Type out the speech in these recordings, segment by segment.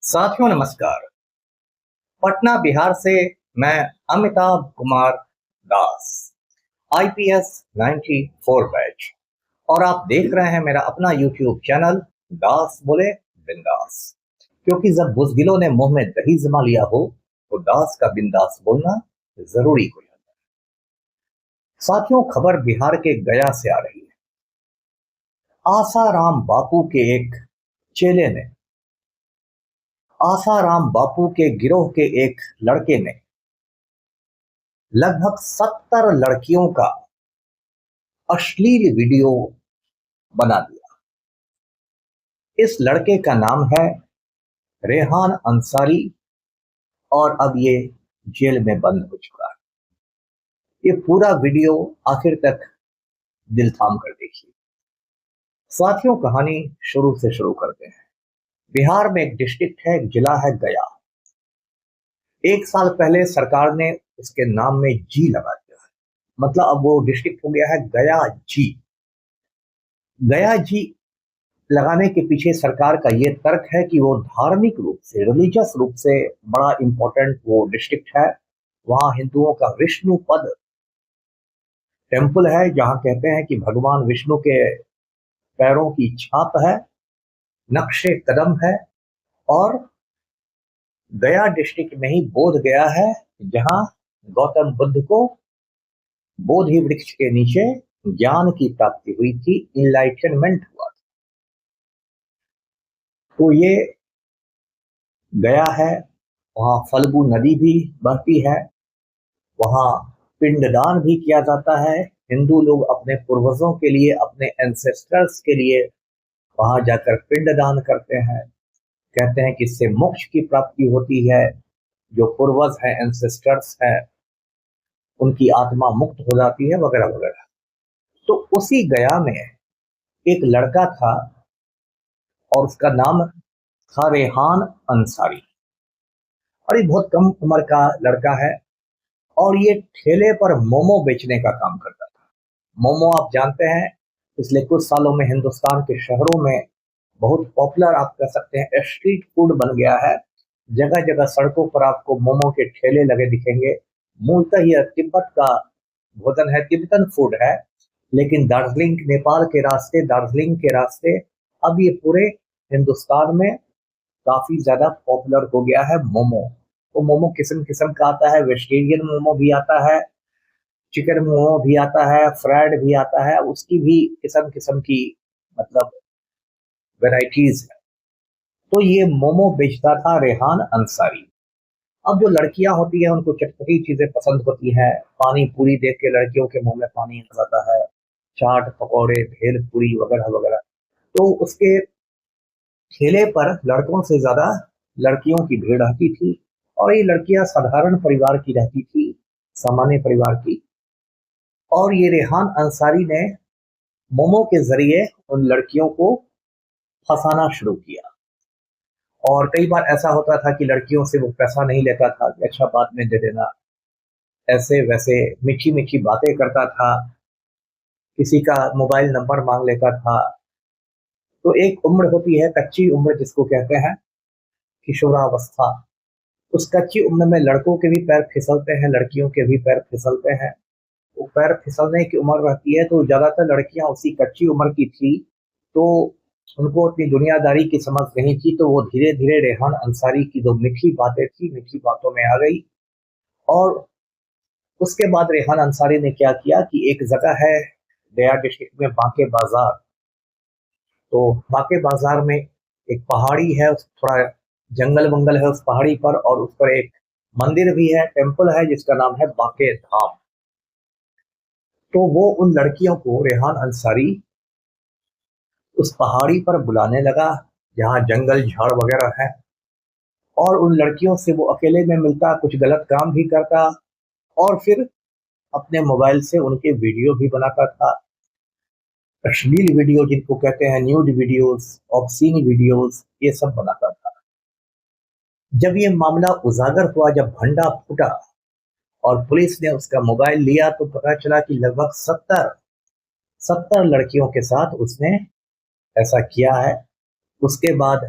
साथियों नमस्कार। पटना बिहार से मैं अमिताभ कुमार दास, आईपीएस 94 बैच, और आप देख रहे हैं मेरा अपना यूट्यूब चैनल दास बोले बिंदास। क्योंकि जब बुज़दिलों ने मुंह में दही जमा लिया हो तो दास का बिंदास बोलना जरूरी हो जाता है। साथियों, खबर बिहार के गया से आ रही है। आसाराम बापू के एक चेले ने, आसाराम बापू के गिरोह के एक लड़के ने लगभग 70 लड़कियों का अश्लील वीडियो बना दिया। इस लड़के का नाम है रेहान अंसारी और अब ये जेल में बंद हो चुका है। ये पूरा वीडियो आखिर तक दिल थाम कर देखिए। साथियों, कहानी शुरू से शुरू करते हैं। बिहार में एक डिस्ट्रिक्ट है, एक जिला है गया। एक साल पहले सरकार ने उसके नाम में जी लगा दिया है, मतलब अब वो डिस्ट्रिक्ट हो गया है गया जी। गया जी लगाने के पीछे सरकार का ये तर्क है कि वो धार्मिक रूप से, रिलीजियस रूप से बड़ा इंपॉर्टेंट वो डिस्ट्रिक्ट है। वहां हिंदुओं का विष्णुपद टेम्पल है, जहां कहते हैं कि भगवान विष्णु के पैरों की छाप है, नक्शे कदम है। और गया डिस्ट्रिक्ट में ही बोध गया है, जहां गौतम बुद्ध को बोधि वृक्ष के नीचे ज्ञान की प्राप्ति हुई थी, इनलाइटनमेंट हुआ। तो ये गया है, वहां फल्गु नदी भी बहती है, वहां पिंडदान भी किया जाता है। हिंदू लोग अपने पूर्वजों के लिए, अपने एंसेस्टर्स के लिए वहां जाकर पिंडदान करते हैं। कहते हैं कि इससे मोक्ष की प्राप्ति होती है। जो पूर्वज है, एंसेस्टर्स है, उनकी आत्मा मुक्त हो जाती है, वगैरह वगैरह। तो उसी गया में एक लड़का था और उसका नाम था रेहान अंसारी। और ये बहुत कम उम्र का लड़का है और ये ठेले पर मोमो बेचने का काम करता था। मोमो आप जानते हैं, पिछले कुछ सालों में हिंदुस्तान के शहरों में बहुत पॉपुलर, आप कह सकते हैं, स्ट्रीट फूड बन गया है। जगह जगह सड़कों पर आपको मोमो के ठेले लगे दिखेंगे। मूलतः यह तिब्बत का भोजन है, तिब्बतन फूड है, लेकिन दार्जिलिंग, नेपाल के रास्ते, दार्जिलिंग के रास्ते अब ये पूरे हिंदुस्तान में काफी ज्यादा पॉपुलर हो गया है मोमो। तो मोमो किस्म किस्म का आता है, वेजिटेरियन मोमो भी आता है, चिकन मोमो भी आता है, फ्राइड भी आता है, उसकी भी किस्म किस्म की, मतलब वेराइटीज है। तो ये मोमो बेचता था रेहान अंसारी। अब जो लड़कियां होती हैं उनको चटपटी चीजें पसंद होती हैं। पानी पूरी देख के लड़कियों के मुंह में पानी आ जाता है, चाट पकौड़े, भेल पूरी वगैरह वगैरह। तो उसके ठेले पर लड़कों से ज्यादा लड़कियों की भीड़ रहती थी। और ये लड़कियां साधारण परिवार की रहती थी, सामान्य परिवार की। और ये रेहान अंसारी ने मोमो के जरिए उन लड़कियों को फंसाना शुरू किया। और कई बार ऐसा होता था कि लड़कियों से वो पैसा नहीं लेता था कि अच्छा बाद में दे देना, ऐसे वैसे मीठी मीठी बातें करता था, किसी का मोबाइल नंबर मांग लेता था। तो एक उम्र होती है, कच्ची उम्र जिसको कहते हैं, किशोरावस्था। उस कच्ची उम्र में लड़कों के भी पैर फिसलते हैं, लड़कियों के भी पैर फिसलते हैं। वो पैर फिसलने की उम्र रहती है, तो ज्यादातर लड़कियां उसी कच्ची उम्र की थी, तो उनको अपनी दुनियादारी की समझ नहीं थी। तो वो धीरे धीरे रेहान अंसारी की जो मीठी बातें थी, मीठी बातों में आ गई। और उसके बाद रेहान अंसारी ने क्या किया कि एक जगह है गया डिस्ट्रिक्ट में, बांके बाजार। तो बांके बाजार में एक पहाड़ी है, थोड़ा जंगल वंगल है उस पहाड़ी पर, और उस पर एक मंदिर भी है, टेम्पल है, जिसका नाम है बांके धाम। तो वो उन लड़कियों को, रेहान अंसारी, उस पहाड़ी पर बुलाने लगा जहाँ जंगल झाड़ वगैरह है। और उन लड़कियों से वो अकेले में मिलता, कुछ गलत काम भी करता, और फिर अपने मोबाइल से उनके वीडियो भी बनाता था। अश्लील वीडियो जिनको कहते हैं, न्यूड वीडियोस, ऑब्सीन वीडियोस, ये सब बनाता था। जब ये मामला उजागर हुआ, जब भंडा फूटा और पुलिस ने उसका मोबाइल लिया, तो पता चला कि लगभग 70 लड़कियों के साथ उसने ऐसा किया है। उसके बाद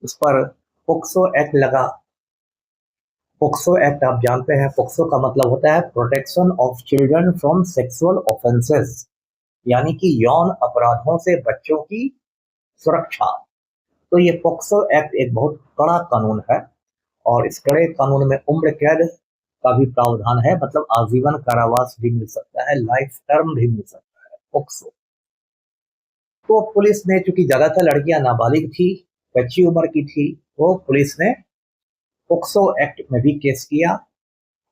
उस पर पोक्सो एक्ट लगा। पोक्सो एक्ट आप जानते हैं, पोक्सो का मतलब होता है protection of children from sexual offences, यानी कि यौन अपराधों से बच्चों की सुरक्षा। तो ये पोक्सो एक्ट एक बहुत कड़ा कानून है, और इस कड़े कानून में उम्र कैद का भी प्रावधान है, मतलब आजीवन कारावास भी मिल सकता है, लाइफ टर्म भी मिल सकता है पोक्सो। तो पुलिस ने, चूंकि ज्यादातर लड़कियां नाबालिग थी, कच्ची उम्र की थी, तो पुलिस ने पोक्सो एक्ट में भी केस किया।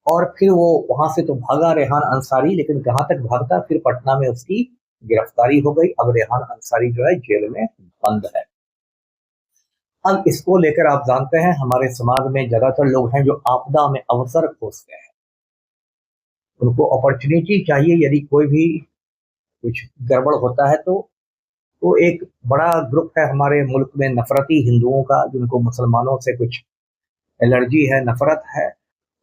और फिर वो वहां से तो भागा रेहान अंसारी, लेकिन कहां तक भागता, फिर पटना में उसकी गिरफ्तारी हो गई। अब रेहान अंसारी जो है जेल में बंद है। अब इसको लेकर आप जानते हैं हमारे समाज में ज्यादातर लोग हैं जो आपदा में अवसर खोजते हैं, उनको अपॉर्चुनिटी चाहिए। यदि कोई भी कुछ गड़बड़ होता है तो एक बड़ा ग्रुप है हमारे मुल्क में नफरती हिंदुओं का, जिनको मुसलमानों से कुछ एलर्जी है, नफरत है,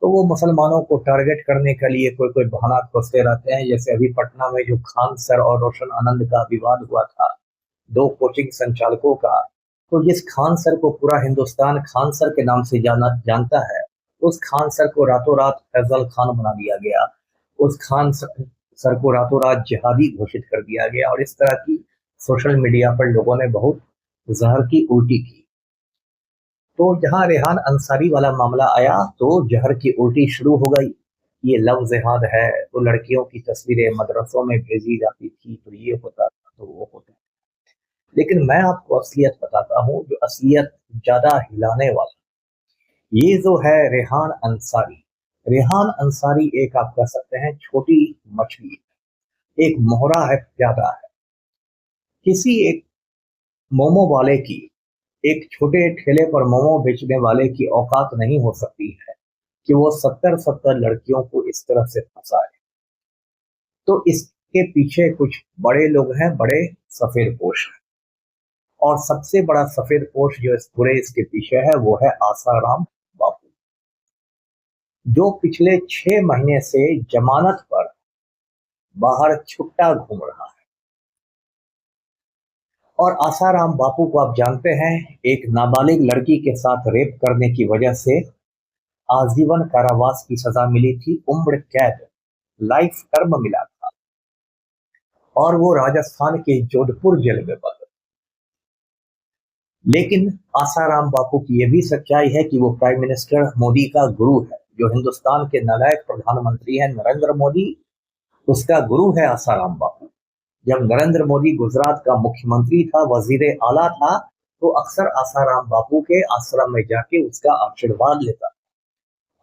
तो वो मुसलमानों को टारगेट करने के लिए कोई कोई बहाना खोजते रहते हैं। जैसे अभी पटना में जो खान सर और रोशन आनंद का विवाद हुआ था, दो कोचिंग संचालकों का, तो जिस खान सर को पूरा हिंदुस्तान खान सर के नाम से जानता है, उस खान सर को रातों रात फैजल खान बना दिया गया। उस खान सर को रातों रात जिहादी घोषित कर दिया गया, और इस तरह की सोशल मीडिया पर लोगों ने बहुत जहर की उल्टी की। तो जहां रेहान अंसारी वाला मामला आया तो जहर की उल्टी शुरू हो गई। ये लव जिहाद है, तो लड़कियों की तस्वीरें मदरसों में भेजी जाती थी, तो ये होता था, तो वो होता। लेकिन मैं आपको असलियत बताता हूँ, जो असलियत ज्यादा हिलाने वाला, ये जो है रेहान अंसारी। रेहान अंसारी एक, आप कह सकते हैं, छोटी मछली है, एक मोहरा है, प्यादा है। किसी एक मोमो वाले की, एक छोटे ठेले पर मोमो बेचने वाले की औकात नहीं हो सकती है कि वो 70-70 लड़कियों को इस तरह से फंसाए। तो इसके पीछे कुछ बड़े लोग हैं, बड़े सफेद पोश हैं। और सबसे बड़ा सफेद पोश जो इस पूरे इसके पीछे है, वो है आसाराम बापू, जो पिछले 6 महीने से जमानत पर बाहर छुट्टा घूम रहा है। और आसाराम बापू को आप जानते हैं, एक नाबालिग लड़की के साथ रेप करने की वजह से आजीवन कारावास की सजा मिली थी, उम्र कैद, लाइफ टर्म मिला था, और वो राजस्थान के जोधपुर जेल में बंद। लेकिन आसाराम बापू की यह भी सच्चाई है कि वो प्राइम मिनिस्टर मोदी का गुरु है। जो हिंदुस्तान के नालायक प्रधानमंत्री हैं नरेंद्र मोदी, उसका गुरु है आसाराम बापू। जब नरेंद्र मोदी गुजरात का मुख्यमंत्री था, वजीर आला था, तो अक्सर आसाराम बापू के आश्रम में जाके उसका आशीर्वाद लेता।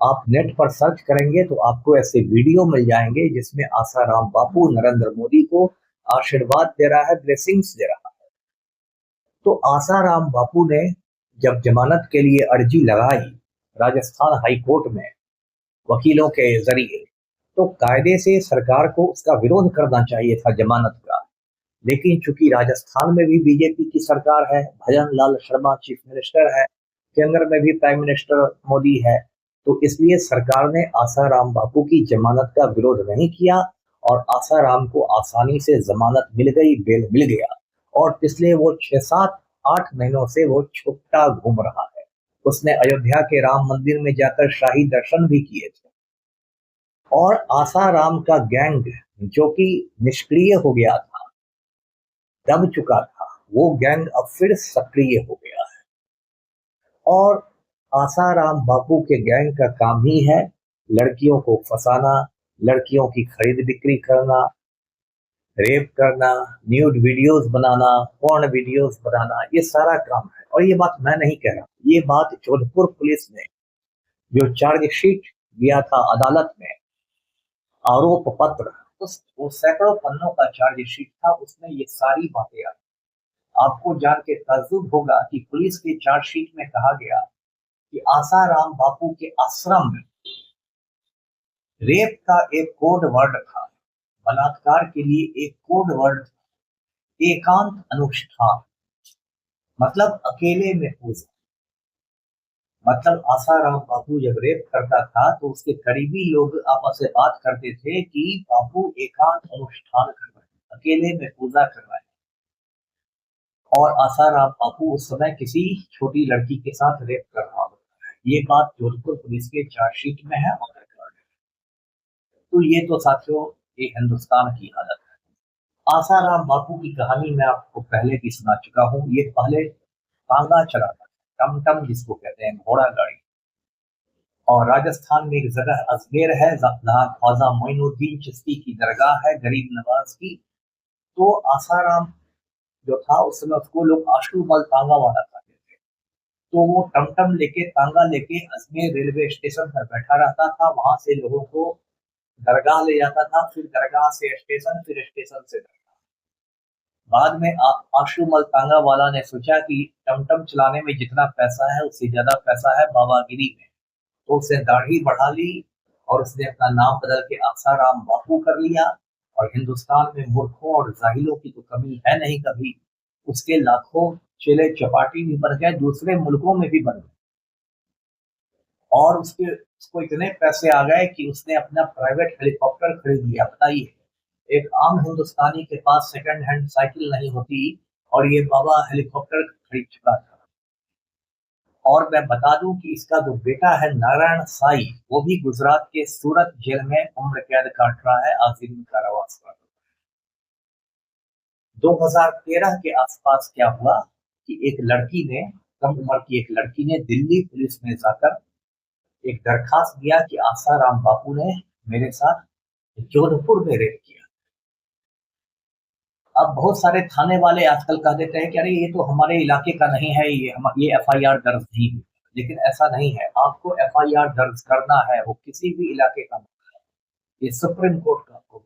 आप नेट पर सर्च करेंगे तो आपको ऐसे वीडियो मिल जाएंगे जिसमें आसाराम बापू नरेंद्र मोदी को आशीर्वाद दे रहा है, ब्लेसिंग्स दे रहा है। तो आसाराम बापू ने जब जमानत के लिए अर्जी लगाई राजस्थान हाई कोर्ट में वकीलों के जरिए, तो कायदे से सरकार को उसका विरोध करना चाहिए था जमानत का। लेकिन चूंकि राजस्थान में भी बीजेपी की सरकार है, भजन लाल शर्मा चीफ मिनिस्टर है, केंद्र में भी प्राइम मिनिस्टर मोदी है, तो इसलिए सरकार ने आसाराम बापू की जमानत का विरोध नहीं किया, और आसाराम को आसानी से जमानत मिल गई, बेल मिल गया। और पिछले वो 6-7-8 महीनों से वो छुट्टा घूम रहा है। उसने अयोध्या के राम मंदिर में जाकर शाही दर्शन भी किए थे। और आसाराम का गैंग, जो कि निष्क्रिय हो गया था, दब चुका था, वो गैंग अब फिर सक्रिय हो गया है। और आसाराम बापू के गैंग का काम ही है लड़कियों को फंसाना, लड़कियों की खरीद बिक्री करना, रेप करना, न्यूड वीडियोस बनाना, पॉर्न वीडियोस बनाना, ये सारा काम है। और ये बात मैं नहीं कह रहा, ये बात जोधपुर पुलिस ने जो चार्जशीट दिया था अदालत में, आरोप पत्र, वो सैकड़ों पन्नों का चार्जशीट था, उसमें ये सारी बातें आई। आपको जान के ताज्जुब होगा कि पुलिस के चार्जशीट में कहा गया कि आसाराम बापू के आश्रम में रेप का एक कोड वर्ड था, बलात्कार के लिए एक कोड वर्ड, एकांत अनुष्ठान, मतलब अकेले में पूजा। मतलब आसाराम बापू जब रेप करता था तो उसके करीबी लोग आपस में बात करते थे कि बापू एकांत अनुष्ठान कर रहे हैं, अकेले में पूजा कर रहे हैं। और आसाराम बापू उस समय किसी छोटी लड़की के साथ रेप कर रहा होता है। ये बात जोधपुर पुलिस के चार्जशीट में है और रिकॉर्ड है। तो ये तो साथियों ये हिंदुस्तान की हालत है। आसाराम बापू की कहानी मैं आपको पहले भी सुना चुका हूँ। ये पहले तांगा चलाता था, टमटम जिसको कहते हैं, घोड़ा गाड़ी। और राजस्थान में एक जगह अजमेर है जहाँ ख्वाजा मोइनुद्दीन चिश्ती की दरगाह है, गरीब नवाज की। तो आसाराम जो था उस समय उसको लोग आशुमल तांगा वाला कहते थे। तो वो टमटम लेके तांगा लेके अजमेर रेलवे स्टेशन पर बैठा रहता था, वहां से लोगों को दरगाह ले जाता था, फिर दरगाह से स्टेशन, फिर स्टेशन से दरगाह। बाद में आशुमल तांगा वाला ने सोचा कि टमटम चलाने में जितना पैसा है उससे ज्यादा पैसा है बाबागिरी में। तो उसने दाढ़ी बढ़ा ली और उसने अपना नाम बदल के आसाराम बापू कर लिया। और हिंदुस्तान में मूर्खों और जाहिलों की तो कमी है नहीं कभी। उसके लाखों चेले चपाटी भी बन गए, दूसरे मुल्कों में भी बन गए। और उसको इतने पैसे आ गए कि उसने अपना प्राइवेट हेलीकॉप्टर खरीद लिया। बताइए, एक आम हिंदुस्तानी के पास सेकंड हैंड साइकिल नहीं होती और ये बाबा हेलीकॉप्टर खरीद चुका था। और मैं बता दूं कि इसका जो बेटा है नारायण साई, वो भी गुजरात के सूरत जेल में उम्र कैद काट रहा है, आजीवन कारावास पर। 2013 के आसपास क्या हुआ कि एक लड़की ने, कम उम्र की एक लड़की ने दिल्ली पुलिस में जाकर एक दरखास्त दिया कि आसाराम बापू ने मेरे साथ जोधपुर में रेप किया। अब बहुत सारे थाने वाले आजकल कह देते हैं कि अरे ये तो हमारे इलाके का नहीं है, ये एफआईआर दर्ज नहीं हुई। लेकिन ऐसा नहीं है, आपको एफआईआर दर्ज करना है, वो किसी भी इलाके का मामला है। ये सुप्रीम कोर्ट का हुक्म।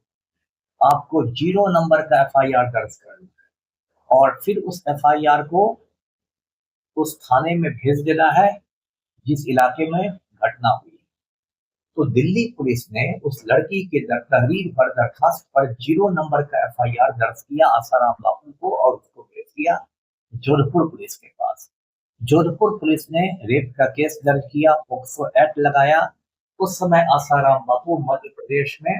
आपको 0 नंबर का एफआईआर दर्ज करना है और फिर उस एफआईआर को उस थाने में भेज देना है जिस इलाके में घटना हुई। तो दिल्ली पुलिस ने उस लड़की के तहरीर पर दरखास्त पर 0 नंबर का एफआईआर दर्ज किया आसाराम बापू को और उसको भेज दिया जोधपुर पुलिस के पास। जोधपुर पुलिस ने रेप का केस दर्ज किया, पोक्सो एक्ट लगाया। उस समय आसाराम बापू मध्य प्रदेश में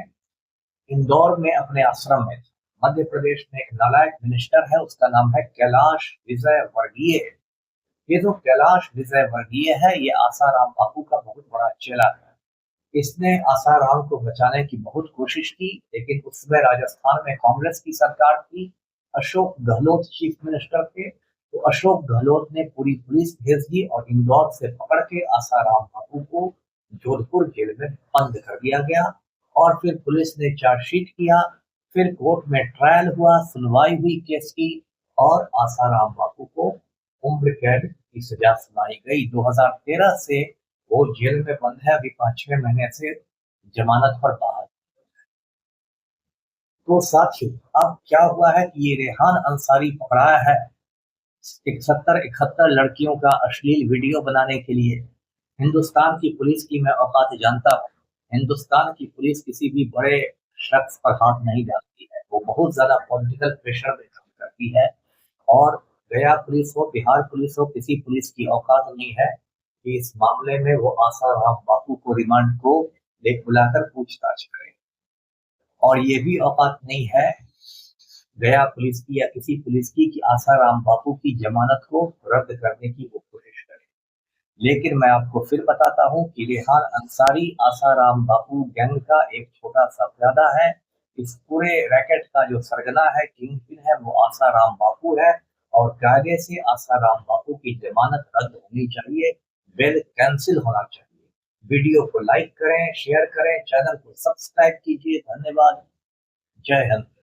इंदौर में अपने आश्रम में थे। मध्य प्रदेश में एक नालायक मिनिस्टर है, उसका नाम है कैलाश विजय वर्गीय। ये जो कैलाश विजय वर्गीय है, ये आसाराम बापू का बहुत बड़ा चेला है। इसने आसाराम को बचाने की बहुत कोशिश की, लेकिन उस समय राजस्थान में कांग्रेस की सरकार थी। अशोक गहलोत चीफ मिनिस्टर थे। तो अशोक गहलोत ने पूरी पुलिस भेज दी और इंदौर से पकड़ के आसाराम बापू को जोधपुर जेल में बंद कर दिया गया। और फिर पुलिस ने चार्जशीट किया, फिर कोर्ट में ट्रायल हुआ, सुनवाई हुई केस की और आसाराम बापू को उम्र कैद की सजा सुनाई गई। 2013 से वो जेल में बंद है, अभी 5-6 महीने से जमानत पर बाहर। तो साथियों, अब क्या हुआ है कि ये रेहान अंसारी पकड़ा है 71 लड़कियों का अश्लील वीडियो बनाने के लिए। हिंदुस्तान की पुलिस की मैं औकात जानता हूँ। हिंदुस्तान की पुलिस किसी भी बड़े शख्स पर हाथ नहीं डालती है, वो बहुत ज्यादा पॉलिटिकल प्रेशर में काम करती है। और गया पुलिस हो, बिहार पुलिस हो, किसी पुलिस की औकात नहीं है कि इस मामले में वो आसाराम बापू को रिमांड को ले बुलाकर पूछताछ करे। और ये भी औकात नहीं है गया पुलिस की या किसी पुलिस की कि आसाराम बापू की जमानत को रद्द करने की वो कोशिश करे। लेकिन मैं आपको फिर बताता हूँ कि रेहान अंसारी आसाराम बापू गैंग का एक छोटा सा प्यादा है। इस पूरे रैकेट का जो सरगना है, किंग पिन है, वो आसाराम बापू है। और कायदे से आसाराम बापू की जमानत रद्द होनी चाहिए, बेल कैंसिल होना चाहिए। वीडियो को लाइक करें, शेयर करें, चैनल को सब्सक्राइब कीजिए। धन्यवाद। जय हिंद।